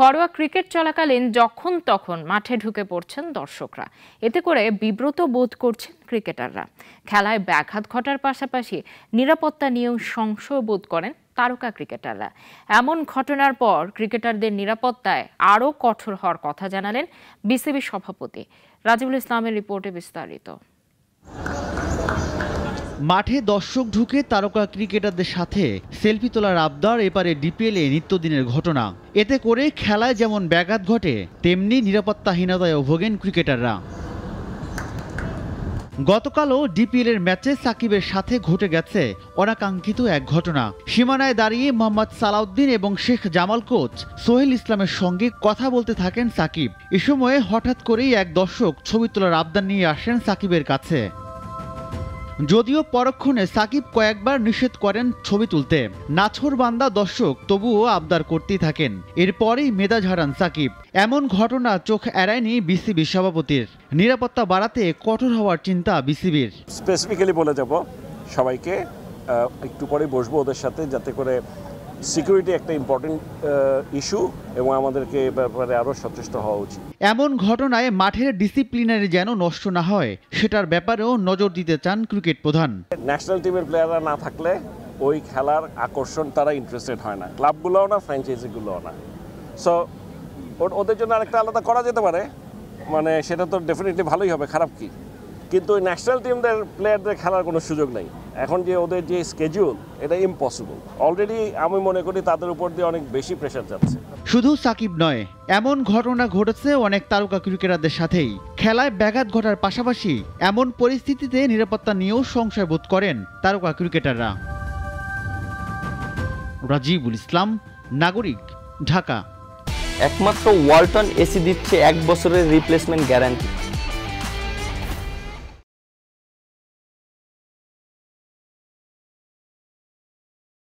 ঘরোয়া ক্রিকেট চলাকালীন যখন তখন মাঠে ঢুকে পড়ছেন দর্শকরা। এতে করে বিব্রত বোধ করছেন ক্রিকেটাররা। খেলায় ব্যাঘাত ঘটার পাশাপাশি নিরাপত্তা নিয়েও সংশয় বোধ করেন তারকা ক্রিকেটাররা। এমন ঘটনার পর ক্রিকেটারদের নিরাপত্তায় আরও কঠোর হওয়ার কথা জানালেন বিসিবি সভাপতি। রাজিবুল ইসলামের রিপোর্টে বিস্তারিত। মাঠে দর্শক ঢুকে তারকা ক্রিকেটারদের সাথে সেলফি তোলার আবদার এবারে ডিপিএলে নিত্যদিনের ঘটনা। এতে করে খেলায় যেমন ব্যাঘাত ঘটে, তেমনি নিরাপত্তাহীনতায়ও ভোগেন ক্রিকেটাররা। গতকালও ডিপিএলের ম্যাচে সাকিবের সাথে ঘটে গেছে অনাকাঙ্ক্ষিত এক ঘটনা। সীমানায় দাঁড়িয়ে মোহাম্মদ সালাউদ্দিন এবং শেখ জামাল কোচ সোহেল ইসলামের সঙ্গে কথা বলতে থাকেন সাকিব। এ সময়ে হঠাৎ করেই এক দর্শক ছবি তোলার আবদার নিয়ে আসেন সাকিবের কাছে। যদিও পরক্ষণে সাকিব কয়েকবার নিষেধ করেন ছবি তুলতে, নাছোড়বান্দা দর্শক তবুও আবদার করতেই থাকেন। এরপরেই মেজাজ হারান সাকিব। এমন ঘটনা চোখ এড়ায়নি বিসিবি সভাপতির। নিরাপত্তা বাড়াতে কঠোর হওয়ার চিন্তা বিসিবির। স্পেসিফিক্যালি বলে যাব সবাইকে, একটু পরে বসবো ওদের সাথে, যাতে করে সিকিউরিটি একটা ইম্পর্টেন্ট ইস্যু এবং আমাদেরকে ব্যাপারে আরও সচেষ্ট হওয়া উচিত। এমন ঘটনায় মাঠের ডিসিপ্লিনারি যেন নষ্ট না হয়, সেটার ব্যাপারেও নজর দিতে চান ক্রিকেট প্রধান। ন্যাশনাল টিমের প্লেয়াররা না থাকলে ওই খেলার আকর্ষণ তারা ইন্টারেস্টেড হয় না, ক্লাবগুলোও না, ফ্র্যাঞ্চাইজিগুলোও না। সো ওদের জন্য আরেকটা আলাদা করা যেতে পারে, মানে সেটা তো ডেফিনেটলি ভালোই হবে, খারাপ কি। কিন্তু ওই ন্যাশনাল টিমদের প্লেয়ারদের খেলার কোনো সুযোগ নেই। এখন যে ওদের যে স্কেডিউল, এটা ইম্পসিবল। অলরেডি আমি মনে করি তাদের উপর দিয়ে অনেক বেশি প্রেশার যাচ্ছে। শুধু সাকিব নয়, এমন ঘটনা ঘটেছে অনেক তারকা ক্রিকেটারদের সাথেই। খেলায় ব্যাঘাত ঘটার পাশাপাশি এমন পরিস্থিতিতে নিরাপত্তা নিয়েও সংশয় বোধ করেন তারকা ক্রিকেটাররা। রাজিবুল ইসলাম, নাগরিক, ঢাকা। একমাত্র ওয়ালটন এসি দিচ্ছে 1 বছরের রিপ্লেসমেন্ট গ্যারান্টি।